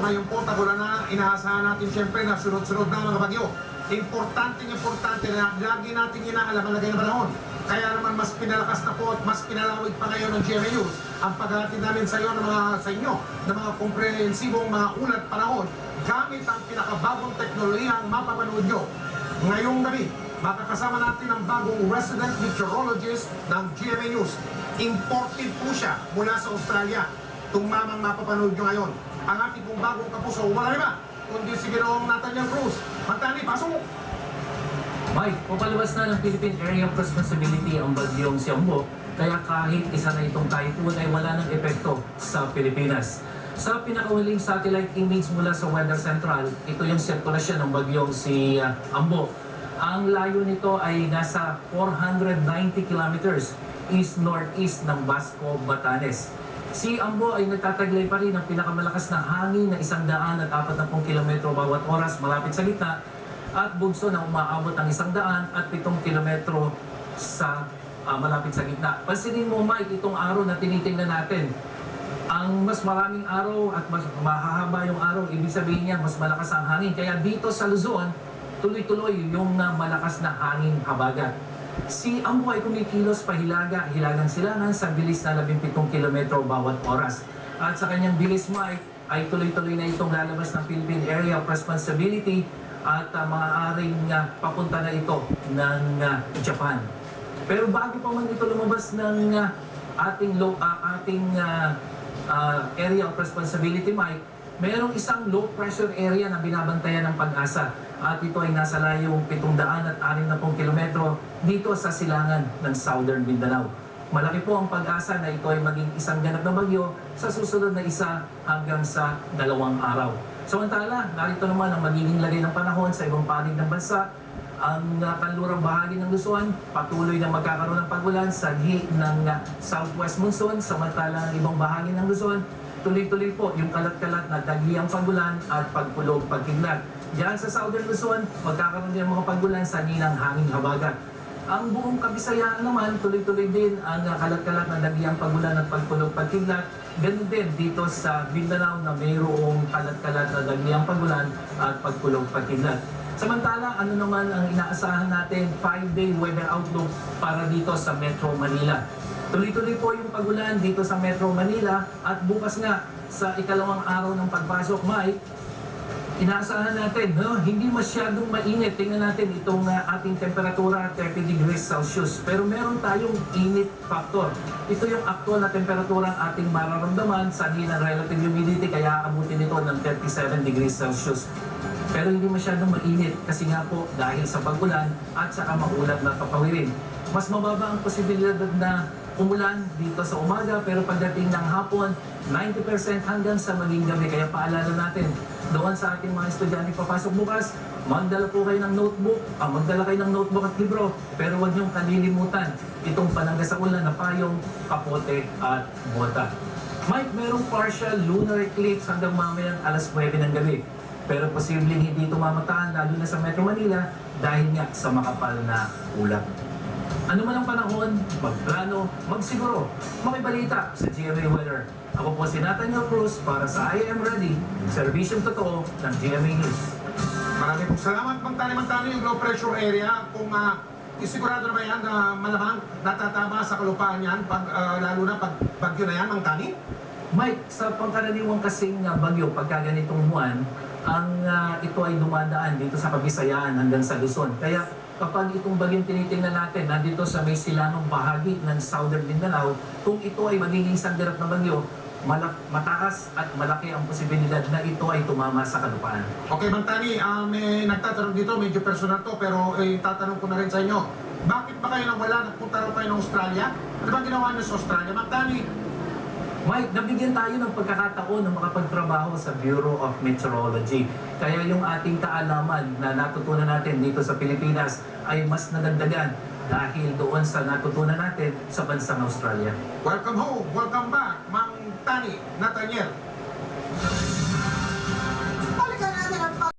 ngayon po, tagulan na, inaasahan natin siyempre na sunod-sunod na mga bagyo. Importante na lagi natin inaalam ang lagay ng panahon. Kaya naman mas pinalakas na po at mas pinalawig pa ngayon ng GMA News ang paghahatid namin sa inyo ng mga komprehensibong mga ulat panahon gamit ang pinakabagong teknolohiya ang mapapanood nyo. Ngayong gabi, makakasama natin ang bagong resident meteorologist ng GMA News. Imported po siya mula sa Australia. Itong mamang mapapanood nyo ngayon. Ang ating pong bagong kapuso, wala iba kundi si Ginoong Nathaniel Cruz. Magtani, pasok mo! Mike, papalabas na ng Philippine Area of Responsibility ang bagyong Siambo, kaya kahit isa na itong typhoon ay wala ng epekto sa Pilipinas. Sa pinakahuling satellite image mula sa Weather Central, ito yung sirkulasyon ng bagyong si Ambo. Ang layo nito ay nasa 490 kilometers east-northeast ng Basco, Batanes. Si Ambo ay nagtataglay pa rin ng pinakamalakas na hangin na 140 kilometro bawat oras malapit sa gitna at bugso na umaabot ang 107 kilometro sa malapit sa gitna. Pansinin mo, Mike, itong araw na tinitingnan natin. Ang mas maraming araw at mas mahahaba yung araw, ibig sabihin niya mas malakas ang hangin. Kaya dito sa Luzon, tuloy-tuloy yung malakas na hangin habagat. Si Ambo ay kumikilos hilagang silangan sa bilis na 17 kilometro bawat oras. At sa kanyang bilis, Mike, ay tuloy-tuloy na itong lalabas ng Philippine Area of Responsibility at maaaring papunta na ito ng Japan. Pero bago pa man ito lumabas ng ating Area of Responsibility, Mike, mayroong isang low pressure area na binabantayan ng Pag-asa at ito ay nasa layong 760 kilometro dito sa silangan ng Southern Mindanao. Malaki po ang pag-asa na ito ay maging isang ganap na bagyo sa susunod na 1 hanggang sa 2 araw. Samantala, narito naman ang magiging lagay ng panahon sa ibang panig ng bansa. Ang kanlurang bahagi ng Luzon, patuloy na magkakaroon ng pag-ulan sa ng southwest monsoon. Samantala, ang ibang bahagi ng Luzon, tuloy-tuloy po yung kalat-kalat na dagliang pag-ulan at pagpulog, pagkidlat. Diyan sa Southern Luzon, magkakaroon din mga pag-ulan sa ninang hanging habagat. Ang buong Kabisayaan naman, tuloy-tuloy din ang kalat-kalat na dagliang pag-ulan at pagpulog, pagkidlat. Ganun din dito sa Mindanao na mayroong kalat-kalat na dagliang pag-ulan at pagpulog, pagkidlat. Samantala, ano naman ang inaasahan natin 5-day weather outlook para dito sa Metro Manila. Tuloy-tuloy po yung pag-ulan dito sa Metro Manila at bukas nga sa ikalawang araw ng pagpasok, Mike, inaasahan natin, hindi masyadong mainit. Tingnan natin itong ating temperatura 30 degrees Celsius. Pero meron tayong init factor. Ito yung actual na temperatura ang ating mararamdaman sa ng relative humidity kaya abutin ito ng 37 degrees Celsius. Pero hindi masyadong mainit kasi nga po dahil sa pag-ulan at saka maulat na papawirin. Mas mababa ang posibilidad na umulan dito sa umaga pero pagdating ng hapon, 90% hanggang sa maging gabi. Kaya paalala natin, doon sa ating mga estudyante papasok bukas, magdala kayo ng notebook at libro. Pero huwag niyong kalilimutan itong panangga sa ulan na payong, kapote at bota. Mike, merong partial lunar eclipse hanggang mamayang alas 9 ng gabi. Pero posibleng hindi ito mamataan lalo na sa Metro Manila dahil nga sa makapal na ulap. Ano man ang panahon, magplano, magsiguro, makibalita sa GMA Weather. Ako po si Nathaniel Cruz para sa I Am Ready, serbisyong totoo ng GMA News. Maraming pong salamat, Mantani, yung low pressure area. Kung isigurado na ba yan na malamang natatama sa kalupaan yan, lalo na pag bagyo na yan, Mantani? Mike, sa pangkaraniwang kasing bagyo, pagka ganitong buwan, ito ay dumadaan dito sa Kabisayaan hanggang sa Luzon. Kaya kapag itong bagyong tinitingnan natin, nandito sa may silangang bahagi ng Southern Mindanao, kung ito ay magiging isang ganap na bagyo, mataas at malaki ang posibilidad na ito ay tumama sa kalupaan. Okay, Mantani, may nagtatanong dito, medyo personal to, pero tatanong ko na rin sa inyo. Bakit ba kayo nang wala? Nagpunta raw kayo ng Australia? Ano ba ginawa niyo sa Australia? Mantani? Mike, nabigyan tayo ng pagkakataon na makapagtrabaho sa Bureau of Meteorology. Kaya yung ating kaalaman na natutunan natin dito sa Pilipinas ay mas nadagdagan dahil doon sa natutunan natin sa bansang Australia. Welcome home, welcome back, Mang Tani, Nathaniel.